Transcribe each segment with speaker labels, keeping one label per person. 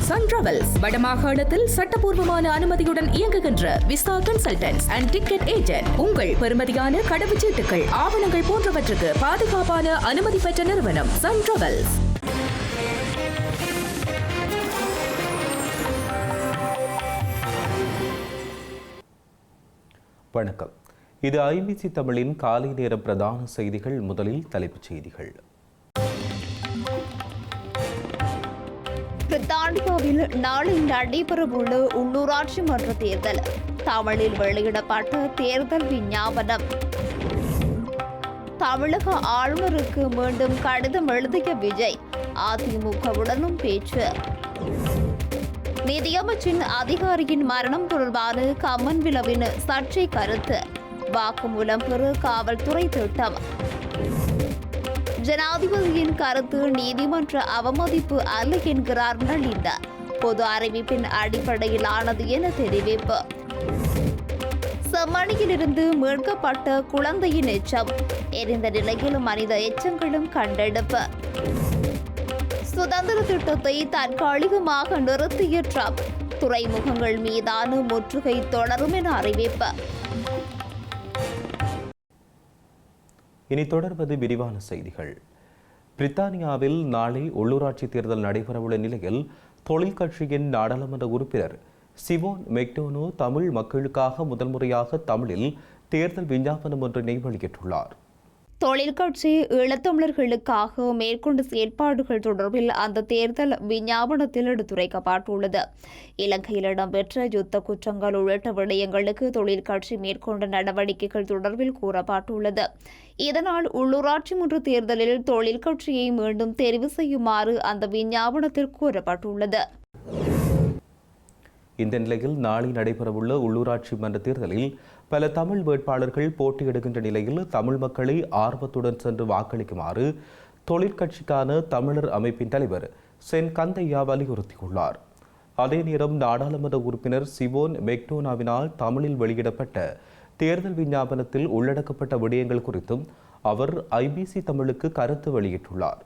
Speaker 1: Sun travels வடமாகாணத்தில் சட்டபூர்வமான அனுமதியுடன் இயங்குகின்ற visa consultants and ticket agent. உங்கள் பெறுமதியான கடவுச்சீட்டுகள், ஆவணங்கள் போன்றவற்றுக்கு பாதுகாப்பான அனுமதி பெற்ற நிறுவனம் சன் டிராவல்ஸ்.
Speaker 2: வணக்கம். இது ஐபிசி தமிழின் காலை நேர பிரதான செய்திகள். முதலில் தலைப்புச் செய்திகள்.
Speaker 3: பிரித்தானியாவில் நாளை நடைபெறவுள்ள உள்ளூராட்சி மன்ற தேர்தல். தமிழில் வெளியிடப்பட்ட தேர்தல் விஞ்ஞாபனம். தமிழக ஆளுநருக்கு மீண்டும் கடிதம் எழுதிய விஜய், அதிமுகவுடனும் பேச்சு. நிதியமைச்சின் அதிகாரியின் மரணம் தொடர்பான கமன்விலவின் சர்ச்சை கருத்து. வாக்குமூலம் பெற காவல்துறை திட்டம். ஜனாதிபதியின் கருத்து நீதிமன்ற அவமதிப்பு அல்ல என்கிறார் நளின். பொது அறிவிப்பின் அடிப்படையிலானது என தெரிவிப்பு. செம்மணியிலிருந்து மீட்கப்பட்ட குழந்தையின் எச்சம். எரிந்த நிலையில் மனித எச்சங்களும் கண்டெடுப்பு. சுதந்திர திட்டத்தை தற்காலிகமாக நிறுத்திய ட்ரம்ப், துறைமுகங்கள் மீதான முற்றுகை தொடரும் என அறிவிப்பு.
Speaker 2: இனி தொடர்வது விரிவான செய்திகள். பிரித்தானியாவில் நாளை உள்ளூராட்சி தேர்தல் நடைபெறவுள்ள நிலையில் தொழிற்கட்சியின் நாடாளுமன்ற உறுப்பினர் சிவோன் மெக்டோனோ தமிழ் மக்களுக்காக முதல் முறையாக தமிழில் தேர்தல் விஞ்ஞாபனம் ஒன்றினை வெளியிட்டுள்ளார்.
Speaker 3: தொழிற்கட்சி ஈழத்தமிழர்களுக்காக மேற்கொண்ட செயற்பாடுகள் தொடர்பில் அந்த தேர்தல் விஞ்ஞாபனத்தில் எடுத்துரைக்கப்பட்டுள்ளது. இலங்கையில் இடம்பெற்ற யுத்த குற்றங்கள் உள்ளிட்ட விடயங்களுக்கு தொழிற்கட்சி மேற்கொண்ட நடவடிக்கைகள் தொடர்பில் கூறப்பட்டுள்ளது. இதனால் உள்ளூராட்சி மன்ற தேர்தலில் தொழிற்கட்சியை மீண்டும் தெரிவு செய்யுமாறு அந்த விஞ்ஞாபனத்தில் கூறப்பட்டுள்ளது.
Speaker 2: இந்த நிலையில் நாளை நடைபெறவுள்ள உள்ளூராட்சி மன்ற தேர்தலில் பல தமிழ் வேட்பாளர்கள் போட்டியிடுகின்ற நிலையில் தமிழ் மக்களை ஆர்வத்துடன் சென்று வாக்களிக்குமாறு தொழிற்கட்சிக்கான தமிழர் அமைப்பின் தலைவர் சென் கந்தையா வலியுறுத்தியுள்ளார். அதே நேரம் நாடாளுமன்ற உறுப்பினர் சிவோன் மெக்டோனாவினால் தமிழில் வெளியிடப்பட்ட தேர்தல் விஞ்ஞாபனத்தில் உள்ளடக்கப்பட்ட விடயங்கள் குறித்தும் அவர் ஐபிசி தமிழுக்கு கருத்து வெளியிட்டுள்ளார்.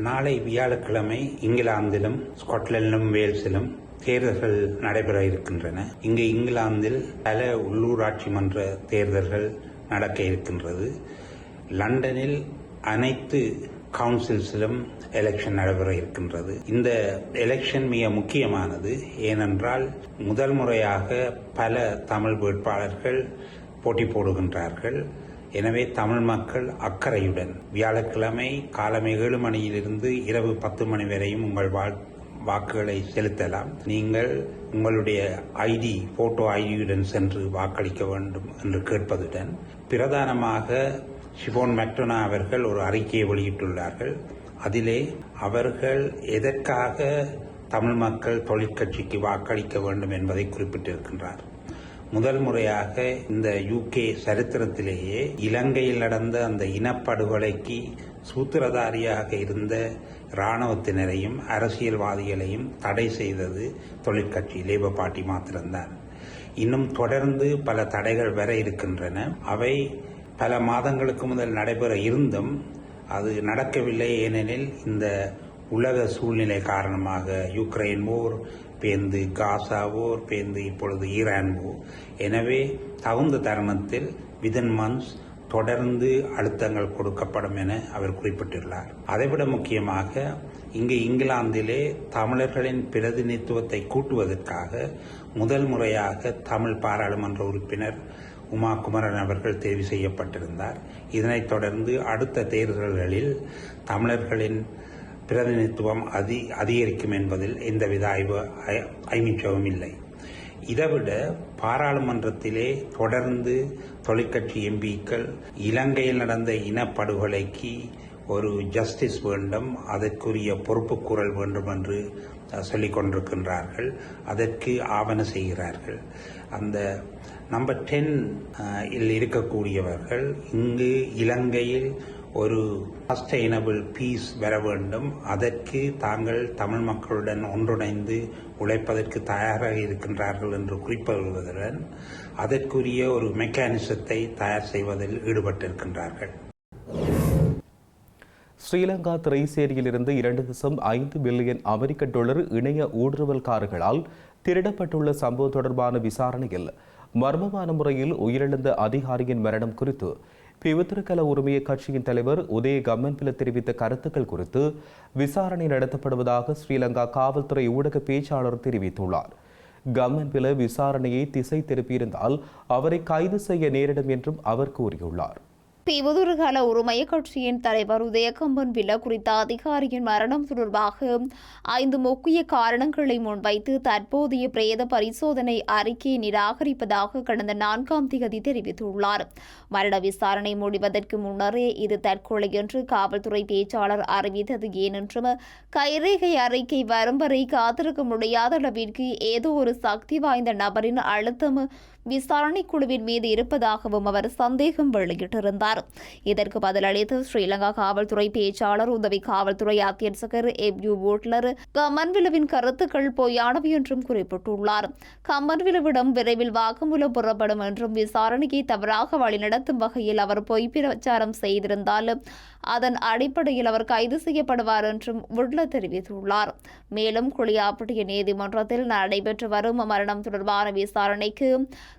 Speaker 4: நாளை வியாழக்கிழமை இங்கிலாந்திலும் ஸ்காட்லாந்திலும் வேல்ஸிலும் தேர்தல்கள் நடைபெற இருக்கின்றன. இங்கு இங்கிலாந்தில் பல உள்ளூராட்சி மன்ற தேர்தல்கள் நடக்க இருக்கின்றது. லண்டனில் அனைத்து கவுன்சில்ஸிலும் எலெக்ஷன் நடைபெற இருக்கின்றது. இந்த எலெக்ஷன் மிக முக்கியமானது. ஏனென்றால் முதல் முறையாக பல தமிழ் வேட்பாளர்கள் போட்டி போடுகின்றார்கள். எனவே தமிழ் மக்கள் அக்கறையுடன் வியாழக்கிழமை காலமே 7 மணியிலிருந்து இரவு 10 மணி வரையும் உங்கள் வாக்குகளை செலுத்தலாம். நீங்கள் உங்களுடைய போட்டோ ஐடியுடன் சென்று வாக்களிக்க வேண்டும் என்று கேட்பதுடன் பிரதானமாக சிவோன் மெக்டோனா அவர்கள் ஒரு அறிக்கையை வெளியிட்டுள்ளார்கள். அதிலே அவர்கள் எதற்காக தமிழ் மக்கள் தொழிற்கட்சிக்கு வாக்களிக்க வேண்டும் என்பதை குறிப்பிட்டிருக்கின்றார். முதல் முறையாக இந்த UK சரித்திரத்திலேயே இலங்கையில் நடந்த அந்த இனப்படுகொலைக்கு சூத்திரதாரியாக இருந்த இராணுவத்தினரையும் அரசியல்வாதிகளையும் தடை செய்தது தொழிற்கட்சி லேபர் பார்ட்டி மாத்திரம்தான். இன்னும் தொடர்ந்து பல தடைகள் வர இருக்கின்றன. அவை பல மாதங்களுக்கு முதல் நடைபெற இருந்தும் அது நடக்கவில்லை. ஏனெனில் இந்த உலக சூழ்நிலை காரணமாக யுக்ரைன் போர் பேர்ந்து, காசா போர் பேர்ந்து, இப்பொழுது ஈரான் போர். எனவே தகுந்த தருணத்தில் விதின் மந்த்ஸ் தொடர்ந்து அழுத்தங்கள் கொடுக்கப்படும் என அவர் குறிப்பிட்டுள்ளார். அதைவிட முக்கியமாக இங்கு இங்கிலாந்திலே தமிழர்களின் பிரதிநிதித்துவத்தை கூட்டுவதற்காக முதல் முறையாக தமிழ் பாராளுமன்ற உறுப்பினர் உமா குமரன் அவர்கள் தெரிவு செய்யப்பட்டிருந்தார். இதனைத் தொடர்ந்து அடுத்த தேர்தல்களில் தமிழர்களின் பிரதிநிதித்துவம் அதிகரிக்கும் என்பதில் எந்தவித ஐமிச்சவும் இல்லை. இதைவிட பாராளுமன்றத்திலே தொடர்ந்து தொழிற்கட்சி எம்பிக்கள் இலங்கையில் நடந்த இனப்படுகொலைக்கு ஒரு ஜஸ்டிஸ் வேண்டும், அதற்குரிய பொறுப்பு கூறல் வேண்டும் என்று சொல்லிக் கொண்டிருக்கின்றார்கள். அதற்கு ஆவண செய்கிறார்கள். அந்த நம்பர் 10 இருக்கக்கூடியவர்கள் இங்கு இலங்கையில் ஒரு சஸ்டைனபிள் பீஸ் வர வேண்டும், அதற்கு தாங்கள் தமிழ் மக்களுடன் ஒன்றிணைந்து உழைப்பதற்கு தயாராக இருக்கின்றார்கள் என்று குறிப்பிடுவதுடன் அதற்குரிய ஒரு மெக்கானிசத்தை தயார் செய்வதில் ஈடுபட்டிருக்கின்றார்கள்.
Speaker 2: ஸ்ரீலங்கா திரைசேரியிலிருந்து 2.5 பில்லியன் அமெரிக்க டாலர் இணைய ஊடுருவல்காரர்களால் திருடப்பட்டுள்ள சம்பவம் தொடர்பான விசாரணையில் மர்மமான முறையில் உயிரிழந்த அதிகாரியின் மரணம் குறித்து பிவித்திருக்கல உரிமைய கட்சியின் தலைவர் உதய கம்மன்பில தெரிவித்த கருத்துக்கள் குறித்து விசாரணை நடத்தப்படுவதாக ஸ்ரீலங்கா காவல்துறை ஊடக பேச்சாளர் தெரிவித்துள்ளார். கம்மன்பில விசாரணையை திசை திருப்பியிருந்தால் அவரை கைது செய்ய நேரிடும் என்றும் அவர் கூறியுள்ளார்.
Speaker 3: பிவுதுருகல உரிமைய கட்சியின் தலைவர் உதயகம்பன்பில குறித்த அதிகாரியின் மரணம் தொடர்பாக 5 முக்கிய காரணங்களை முன்வைத்து தற்போதைய பிரேத பரிசோதனை அறிக்கையை நிராகரிப்பதாக கடந்த 4ஆம் தேதி தெரிவித்துள்ளார். மரண விசாரணை முடிவதற்கு முன்னரே இது தற்கொலை என்று காவல்துறை பேச்சாளர் அறிவித்தது ஏனென்றும் கைரேகை அறிக்கை வரும் வரை காத்திருக்க முடியாத அளவிற்கு ஏதோ ஒரு சக்தி வாய்ந்த நபரின் அழுத்தம் விசாரணை குழுவின் மீது இருப்பதாகவும் அவர் சந்தேகம் வெளியிட்டிருந்தார். இதற்கு பதிலளித்து ஸ்ரீலங்கா காவல்துறை பேச்சாளர் உதவி காவல்துறை அத்தியட்சகர் எப்யூ வோட்லர் கம்மன்விலுவின் கருத்துக்கள் பொய்யானவை என்றும் குறிப்பிட்டுள்ளார். கம்மன்விலுவிடம் விரைவில் வாக்குமூலம் பெறப்படும் என்றும் விசாரணையை தவறாக வழிநடத்தும் வகையில் அவர் பொய் பிரச்சாரம் செய்திருந்தால் அதன் அடிப்படையில் அவர் கைது செய்யப்படுவார் என்றும் வுட்லர் தெரிவித்துள்ளார். மேலும் குளியாப்பட்டிய நீதிமன்றத்தில் நடைபெற்று வரும் மரணம் தொடர்பான விசாரணைக்கு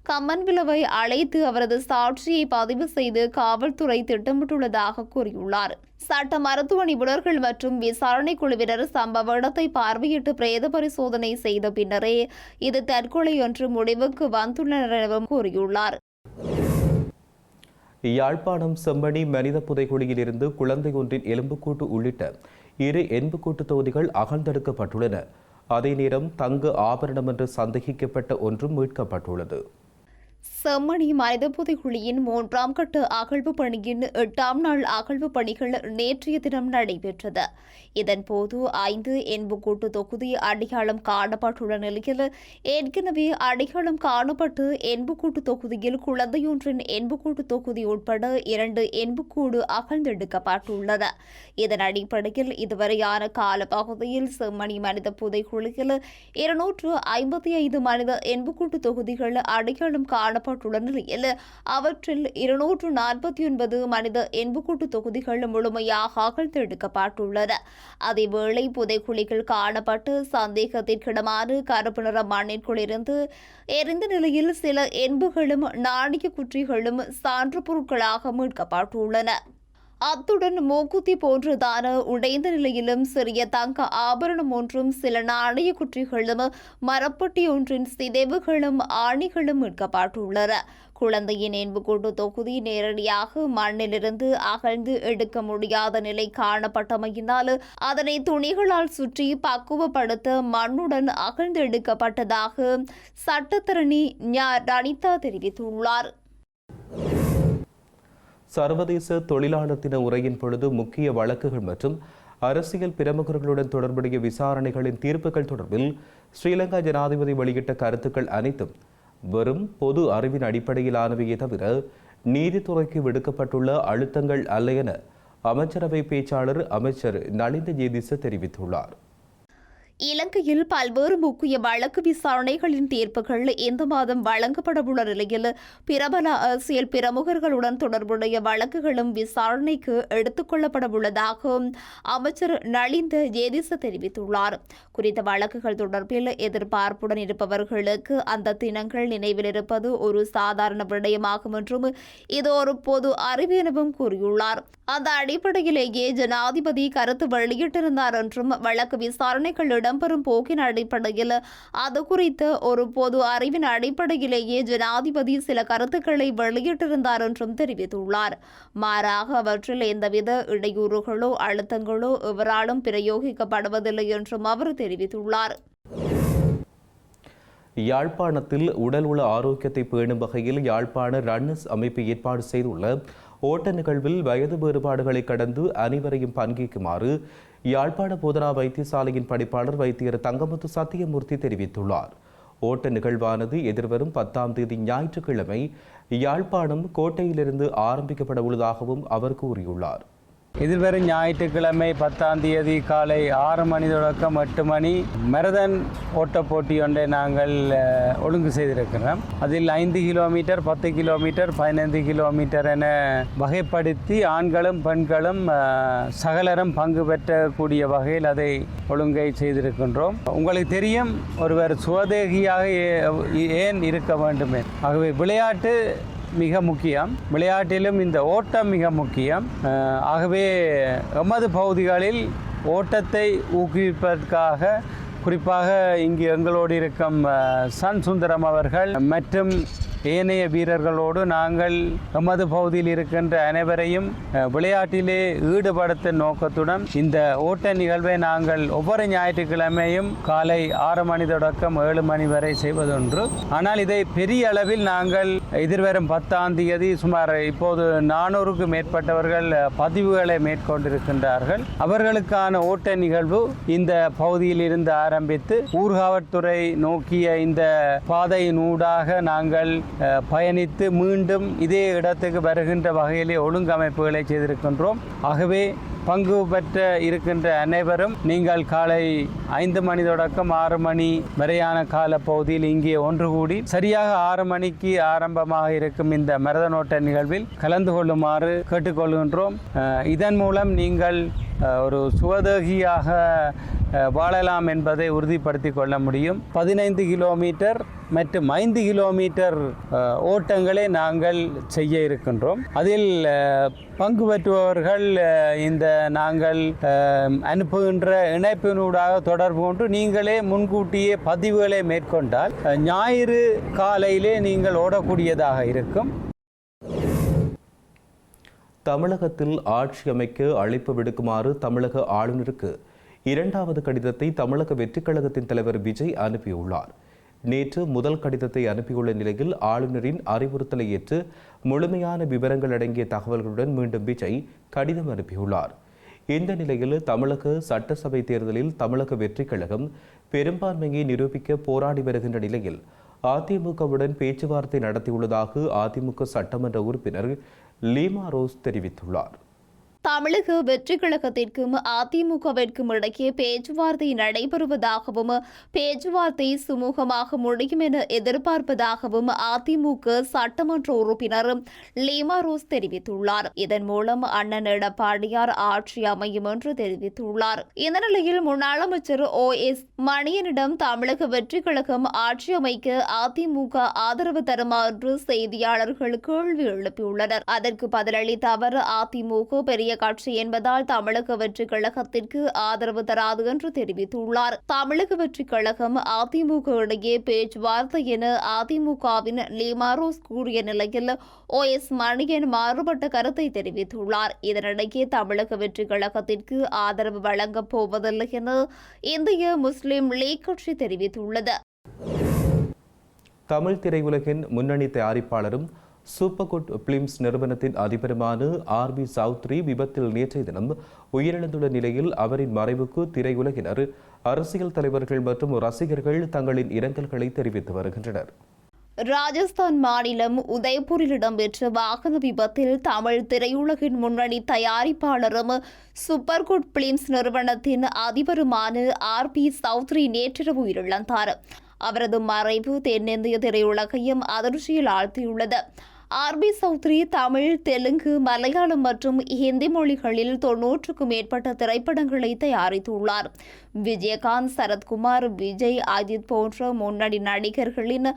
Speaker 3: கம்மன்பிலவை அழைத்து அவரது சாட்சியை பதிவு செய்து காவல்துறை திட்டமிட்டுள்ளதாக கூறியுள்ளார். சட்ட மருத்துவ நிபுணர்கள் மற்றும் விசாரணை குழுவினர் சம்பவ இடத்தை பார்வையிட்டு பிரேத பரிசோதனை செய்த பின்னரே இது தற்கொலை என்று முடிவுக்கு வந்துள்ளனர் எனவும் கூறியுள்ளார்.
Speaker 2: யாழ்ப்பாணம் செம்மணி மனித புதைகுழியில் இருந்து குழந்தை ஒன்றின் எலும்புக்கூட்டு உள்ளிட்ட 2 எலும்புக்கூட்டு தொகுதிகள் அகழ்ந்தெடுக்கப்பட்டுள்ளன. அதே நேரம் தங்க ஆபரணம் என்று சந்தேகிக்கப்பட்ட ஒன்றும் மீட்கப்பட்டுள்ளது.
Speaker 3: செம்மணி மனித புதைகுழியின் 3ஆம் கட்ட அகழ்வு பணியின் 8ஆம் நாள் அகழ்வு பணிகள் நேற்றைய தினம் நடைபெற்றது. இதன்போது 5 எலும்புக்கூட்டு தொகுதி அடையாளம் காணப்பட்டுள்ள நிலையில் ஏற்கனவே அடையாளம் காணப்பட்டு எலும்புக்கூட்டு தொகுதியில் குழந்தையொன்றின் எலும்புக்கூட்டு தொகுதி உட்பட 2 எலும்புக்கூடு அகழ்ந்தெடுக்கப்பட்டுள்ளன. இதன் அடிப்படையில் இதுவரையான காலப்பகுதியில் செம்மணி மனித புதைகுழியில் 255 மனித எலும்புக்கூட்டு தொகுதிகள் அடையாளம் காணப்பட்டுள்ள நிலையில் அவற்றில் 249 மனித எலும்புக்கூட்டு தொகுதிகள் முழுமையாக அகழ்ந்தெடுக்கப்பட்டுள்ளன. அதேவேளை புதைக்குழிகள் காணப்பட்டு சந்தேகத்திற்கிடமான கருப்பு நிற மண்ணிற்குள் இருந்து எரிந்த நிலையில் சில எலும்புகளும் நாணய குற்றிகளும் சான்று பொருட்களாக மீட்கப்பட்டுள்ளன. அத்துடன் மூக்குத்தி போன்றதான உடைந்த நிலையிலும் சிறிய தங்க ஆபரணம் ஒன்றும் சில நாணய குற்றிகளும் மரப்பட்டி ஒன்றின் சிதைவுகளும் ஆணிகளும் மீட்கப்பட்டுள்ளன. குழந்தையின் எலும்புக்கூட்டு தொகுதி நேரடியாக மண்ணிலிருந்து அகழ்ந்து எடுக்க முடியாத நிலை காணப்பட்டமையினால் அதனை துணிகளால் சுற்றி பக்குவப்படுத்த மண்ணுடன் அகழ்ந்து எடுக்கப்பட்டதாக சட்டத்தரணி ரணிதா தெரிவித்துள்ளார்.
Speaker 2: சர்வதேச தொழிலாளர் தின உரையின் பொழுது முக்கிய வழக்குகள் மற்றும் அரசியல் பிரமுகர்களுடன் தொடர்புடைய விசாரணைகளின் தீர்ப்புகள் தொடர்பில் ஸ்ரீலங்கா ஜனாதிபதி வெளியிட்ட கருத்துக்கள் அனைத்தும் வெறும் பொது அறிவின் அடிப்படையிலானவையே தவிர நீதித்துறைக்கு விடுக்கப்பட்டுள்ள அழுத்தங்கள் அல்ல என அமைச்சரவை பேச்சாளர் அமைச்சர் நலிந்த ஜேதிச தெரிவித்துள்ளார்.
Speaker 3: இலங்கையில் பல்வேறு முக்கிய வழக்கு விசாரணைகளின் தீர்ப்புகள் இந்த மாதம் வழங்கப்படவுள்ள நிலையில் பிரபல அரசியல் பிரமுகர்களுடன் தொடர்புடைய வழக்குகளும் விசாரணைக்கு எடுத்துக் கொள்ளப்படவுள்ளதாக அமைச்சர் நலிந்த ஜேதிச தெரிவித்துள்ளார். குறித்த வழக்குகள் தொடர்பில் எதிர்பார்ப்புடன் இருப்பவர்களுக்கு அந்த தினங்கள் நினைவில் இருப்பது ஒரு சாதாரண விடயமாகும் என்றும் இது ஒரு பொது அறிவு எனவும் கூறியுள்ளார். அந்த அடிப்படையிலேயே ஜனாதிபதி கருத்து வெளியிட்டிருந்தார் என்றும் வழக்கு விசாரணைகள் இடம்பெறும் போக்கின் அடிப்படையில் அது குறித்த ஒரு பொது அறிவின் அடிப்படையிலேயே ஜனாதிபதி சில கருத்துக்களை வெளியிட்டிருந்தார் என்றும் தெரிவித்துள்ளார். மாறாக அவற்றில் எந்தவித இடையூறுகளோ அழுத்தங்களோ எவராலும் பிரயோகிக்கப்படுவதில்லை என்றும் அவர் தெரிவித்துள்ளார்.
Speaker 2: யாழ்ப்பாணத்தில் உடல் உள்ள ஆரோக்கியத்தை பேணும் வகையில் யாழ்ப்பாண ரன்னர்ஸ் அமைப்பு ஏற்பாடு செய்துள்ள ஓட்ட நிகழ்வில் வயது வேறுபாடுகளை கடந்து அனைவரையும் பங்கேற்குமாறு யாழ்ப்பாண போதனா வைத்தியசாலையின் பணிப்பாளர் வைத்தியர் தங்கமுத்து சத்தியமூர்த்தி தெரிவித்துள்ளார். ஓட்ட நிகழ்வானது எதிர்வரும் 10ஆம் தேதி ஞாயிற்றுக்கிழமை யாழ்ப்பாணம் கோட்டையிலிருந்து ஆரம்பிக்கப்பட உள்ளதாகவும் அவர் கூறியுள்ளார்.
Speaker 5: எதிர்வரும் ஞாயிற்றுக்கிழமை 10ஆம் தேதி காலை 6 மணி தொடக்கம் 8 மணி மரதன் ஓட்டப் போட்டி ஒன்றை நாங்கள் ஒழுங்கு செய்திருக்கிறோம். அதில் 5 கிலோமீட்டர், 10 கிலோமீட்டர், 15 கிலோமீட்டர் என வகைப்படுத்தி ஆண்களும் பெண்களும் சகலரும் பங்கு பெற்றக்கூடிய வகையில் அதை ஒழுங்கை செய்திருக்கின்றோம். உங்களுக்கு தெரியும், ஒருவர் சுவதேகியாக ஏன் இருக்க வேண்டுமே. ஆகவே விளையாட்டு மிக முக்கியம், விளையாட்டிலும் இந்த ஓட்டம் மிக முக்கியம். ஆகவே எமது பகுதிகளில் ஓட்டத்தை ஊக்குவிப்பதற்காக குறிப்பாக இங்கு எங்களோடு இருக்கும் சன் சுந்தரம் அவர்கள் மற்றும் ஏனைய வீரர்களோடு நாங்கள் எமது பகுதியில் இருக்கின்ற அனைவரையும் விளையாட்டிலே ஈடுபடுத்தும் நோக்கத்துடன் இந்த ஓட்ட நிகழ்வை நாங்கள் ஒவ்வொரு ஞாயிற்றுக்கிழமையும் காலை 6 மணி தொடக்கம் 7 மணி வரை செய்வதொன்று. ஆனால் இதை பெரிய அளவில் நாங்கள் எதிர்வரும் 10ஆம் தேதி சுமார் இப்போது 400க்கும் மேற்பட்டவர்கள் பதிவுகளை மேற்கொண்டிருக்கின்றார்கள். அவர்களுக்கான ஓட்ட நிகழ்வு இந்த பகுதியில் இருந்து ஆரம்பித்து ஊர்காவற்துறை நோக்கிய இந்த பாதையினூடாக நாங்கள் பயணித்து மீண்டும் இதே இடத்துக்கு வருகின்ற வகையிலே ஒழுங்கமைப்புகளை செய்திருக்கின்றோம். ஆகவே பங்கு பெற்ற இருக்கின்ற அனைவரும் நீங்கள் காலை 5 மணி தொடக்கம் 6 மணி வரையான கால பகுதியில் இங்கே ஒன்று கூடி சரியாக 6 மணிக்கு ஆரம்பமாக இருக்கும் இந்த மரதனோட்ட நிகழ்வில் கலந்து கொள்ளுமாறு கேட்டுக்கொள்கின்றோம். இதன் மூலம் நீங்கள் ஒரு சுவதேகியாக வாழலாம் என்பதை உறுதிப்படுத்தி கொள்ள முடியும். 15 கிலோமீட்டர் மற்றும் 5 கிலோமீட்டர் ஓட்டங்களை நாங்கள் செய்ய இருக்கின்றோம். அதில் பங்கு பெற்றுபவர்கள் இந்த நாங்கள் அனுப்புகின்ற இணைப்பினூடாக தொடர்பு கொண்டு நீங்களே முன்கூட்டியே பதிவுகளை மேற்கொண்டால் ஞாயிறு காலையிலே நீங்கள் ஓடக்கூடியதாக இருக்கும்.
Speaker 2: தமிழகத்தில் ஆட்சி அமைக்க அழைப்பு விடுக்குமாறு தமிழக ஆளுநருக்கு 2வது கடிதத்தை தமிழக வெற்றிக் கழகத்தின் தலைவர் விஜய் அனுப்பியுள்ளார். நேற்று முதல் கடிதத்தை அனுப்பியுள்ள நிலையில் ஆளுநரின் அறிவுறுத்தலை ஏற்று முழுமையான விவரங்கள் அடங்கிய தகவல்களுடன் மீண்டும் விஜய் கடிதம் அனுப்பியுள்ளார். இந்த நிலையில் தமிழக சட்டசபை தேர்தலில் தமிழக வெற்றிக் கழகம் பெரும்பான்மையை நிரூபிக்க போராடி வருகின்ற நிலையில் அதிமுகவுடன் பேச்சுவார்த்தை நடத்தியுள்ளதாக அதிமுக சட்டமன்ற உறுப்பினர் லீமா ரோஸ் தெரிவித்துள்ளார்.
Speaker 3: தமிழக வெற்றிக் கழகத்திற்கும் அதிமுகவிற்கும் இடையே பேச்சுவார்த்தை நடைபெறுவதாகவும் பேச்சுவார்த்தை சுமூகமாக முடியும் என எதிர்பார்ப்பதாகவும் அதிமுக சட்டமன்ற உறுப்பினர் லீமா ரோஸ் தெரிவித்துள்ளார். இதன் மூலம் அண்ணன் எடப்பாடியார் ஆட்சி அமையும் என்று தெரிவித்துள்ளார். இந்த நிலையில் முன்னாள் அமைச்சர் OS மணியனிடம் தமிழக வெற்றிக் கழகம் ஆட்சி அமைக்க அதிமுக ஆதரவு தருமா என்று செய்தியாளர்கள் கேள்வி எழுப்பியுள்ளனர். அதற்கு பதிலளித்த அவர் அதிமுக பெரிய கட்சி என்பதால் தமிழக வெற்றிக் கழகத்திற்கு ஆதரவு தராது என்று தெரிவித்துள்ளார். தமிழக வெற்றிக் கழகம் அதிமுக இடையே பேச்சுவார்த்தை என அதிமுகவின் லீமா ரோஸ் கூறிய நிலையில் OS மணியன் மாறுபட்ட கருத்தை தெரிவித்துள்ளார். இதனிடையே தமிழக வெற்றிக் கழகத்திற்கு ஆதரவு வழங்கப் போவதில்லை என இந்திய முஸ்லிம் லீக் கட்சி தெரிவித்துள்ளது.
Speaker 2: தமிழ் திரையுலகின் முன்னணி தயாரிப்பாளரும் சூப்பர் குட் பிலிம்ஸ் நிறுவனத்தின் அதிபருமான RB சௌத்ரி விபத்தில் நேற்றைய தினம் உயிரிழந்துள்ள நிலையில் அவரின் மறைவுக்கு திரையுலகினர், அரசியல் தலைவர்கள் மற்றும் ரசிகர்கள் தங்களின் இரங்கல்களை தெரிவித்து வருகின்றனர்.
Speaker 3: ராஜஸ்தான் மாநிலம் உதய்பூரில் இடம்பெற்ற வாகன விபத்தில் தமிழ் திரையுலகின் முன்னணி தயாரிப்பாளரும் சூப்பர் குட் பிலிம்ஸ் நிறுவனத்தின் அதிபருமான RB சௌத்ரி நேற்றிரவு உயிரிழந்தார். அவரது மறைவு தென்னிந்திய திரையுலகையும் அதிர்ச்சியில் ஆழ்த்தியுள்ளது. RB சௌத்ரி தமிழ், தெலுங்கு, மலையாளம் மற்றும் ஹிந்தி மொழிகளில் 90க்கும் மேற்பட்ட திரைப்படங்களை தயாரித்துள்ளார். விஜயகாந்த், சரத்குமார், விஜய், அஜித் போன்ற முன்னணி நடிகர்களின்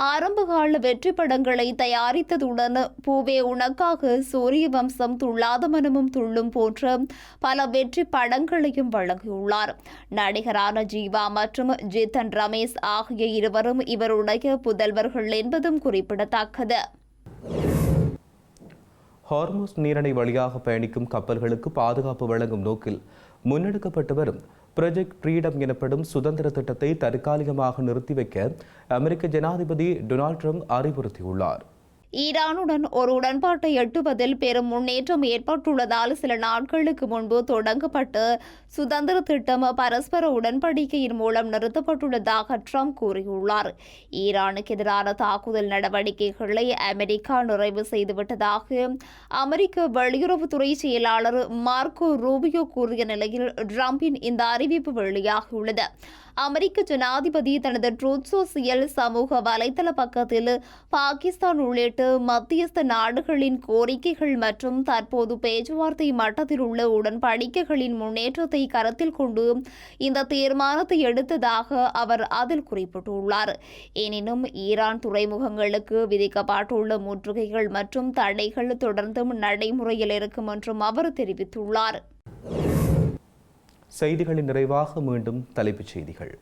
Speaker 3: ஆரம்பகால வெற்றி படங்களை தயாரித்ததுடன் பூவே உனக்காக, சூரிய வம்சம், துள்ளாத மனமும் துள்ளும் போன்ற பல வெற்றி படங்களையும் வழங்கியுள்ளார். நடிகரான ஜீவா மற்றும் ஜித்தன் ரமேஷ் ஆகிய இருவரும் இவருடைய புதல்வர்கள் என்பதும் குறிப்பிடத்தக்கது.
Speaker 2: ஹார்முஸ் நீரிணை வழியாக பயணிக்கும் கப்பல்களுக்கு பாதுகாப்பு வழங்கும் நோக்கில் முன்னெடுக்கப்பட்டு வரும் ப்ராஜெக்ட் ஃப்ரீடம் எனப்படும் சுதந்திர திட்டத்தை தற்காலிகமாக நிறுத்தி வைக்க அமெரிக்க ஜனாதிபதி டொனால்ட் ட்ரம்ப் அறிவுறுத்தியுள்ளார்.
Speaker 3: ஈரானுடன் ஒரு உடன்பாட்டை எட்டுவதில் பெரும் முன்னேற்றம் ஏற்பட்டுள்ளதால் சில நாட்களுக்கு முன்பு தொடங்கப்பட்ட சுதந்திர திட்டம் பரஸ்பர உடன்படிக்கையின் மூலம் நிறுத்தப்பட்டுள்ளதாக ட்ரம்ப் கூறியுள்ளார். ஈரானுக்கு எதிரான தாக்குதல் நடவடிக்கைகளை அமெரிக்கா நிறைவு செய்துவிட்டதாக அமெரிக்க வெளியுறவுத்துறை செயலாளர் மார்க்கோ ரூபியோ கூறிய நிலையில் ட்ரம்பின் இந்த அறிவிப்பு வெளியாகியுள்ளது. அமெரிக்க ஜனாதிபதி தனது ட்ரூத் சோசியல் சமூக வலைதள பக்கத்தில் பாகிஸ்தான் உள்ளிட்ட மத்தியஸ்த நாடுகளின் கோரிக்கைகள் மற்றும் தற்போது பேச்சுவார்த்தை மட்டத்தில் உள்ள உடன்படிக்கைகளின் முன்னேற்றத்தை கருத்தில் கொண்டு இந்த தீர்மானத்தை எடுத்ததாக அவர் அதில் குறிப்பிட்டுள்ளார். எனினும் ஈரான் துறைமுகங்களுக்கு விதிக்கப்பட்டுள்ள முற்றுகைகள் மற்றும் தடைகள் தொடர்ந்தும் நடைமுறையில் இருக்கும் என்றும் அவர் தெரிவித்துள்ளார்.
Speaker 2: செய்திகளின் நிறைவாக மீண்டும் தலைப்புச் செய்திகள்.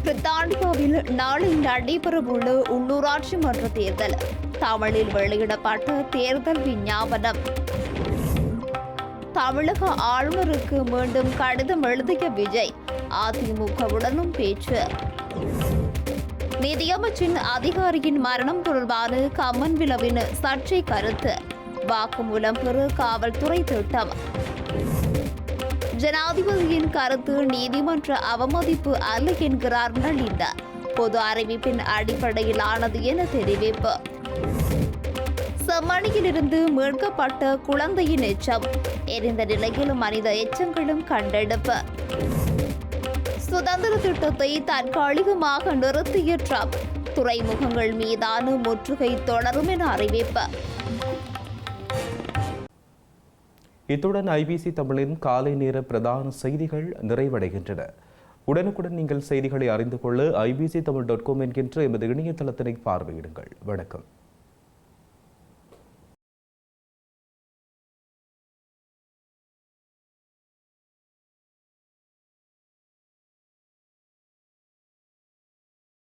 Speaker 3: பிரித்தானியாவில் நாளை நடைபெறவுள்ள உள்ளூராட்சி மன்ற தேர்தல். தமிழில் வெளியிடப்பட்ட தேர்தல் விஞ்ஞாபனம். தமிழக ஆளுநருக்கு மீண்டும் கடிதம் எழுதிய விஜய், அதிமுகவுடனும் பேச்சு. நிதியமைச்சின் அதிகாரியின் மரணம் தொடர்பான கம்மன்விலவின் சர்ச்சை கருத்து. வாக்குமூலம் பெற காவல்துறை திட்டம். ஜனாதிபதியின் கருத்து நீதிமன்ற அவமதிப்பு அல்ல என்கிறார் நளின். பொது அறிவிப்பின் அடிப்படையிலானது என தெரிவிப்பு. செம்மணியிலிருந்து மீட்கப்பட்ட குழந்தையின் எச்சம். எரிந்த நிலையில் மனித எச்சங்களும் கண்டெடுப்பு. சுதந்திர திட்டத்தை தற்காலிகமாக நிறுத்திய ட்ரம்ப், துறைமுகங்கள் மீதான முற்றுகை தொடரும் என அறிவிப்பு.
Speaker 2: இத்துடன் ஐபிசி தமிழின் காலை நேர பிரதான செய்திகள் நிறைவடைகின்றன. உடனுக்குடன் நீங்கள் செய்திகளை அறிந்து கொள்ள IBCTamil.com என்கின்ற எமது இணையதளத்தினை பார்வையிடுங்கள். வணக்கம்.